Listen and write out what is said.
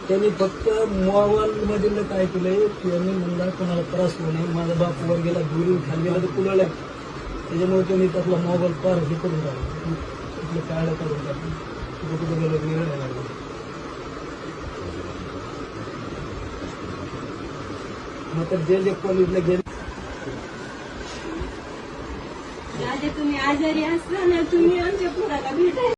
त्यांनी फक्त मोबाईल मधील काय केलंय, त्यांनी म्हणला कोणाला त्रास होऊ नये, माझा बाप वर गेला, दुरी खाली गेला तर कुलाला, त्याच्यामुळे त्यांनी त्यातला मोबाईल पार हे करून टाकला, तिथलं काळं करून टाकलं, कुठं कुठं गेलं वेळ लागला. मग जे कॉलेजला गेले, तुम्ही आजारी असला ना, तुम्ही आमच्या पोराला भेटायला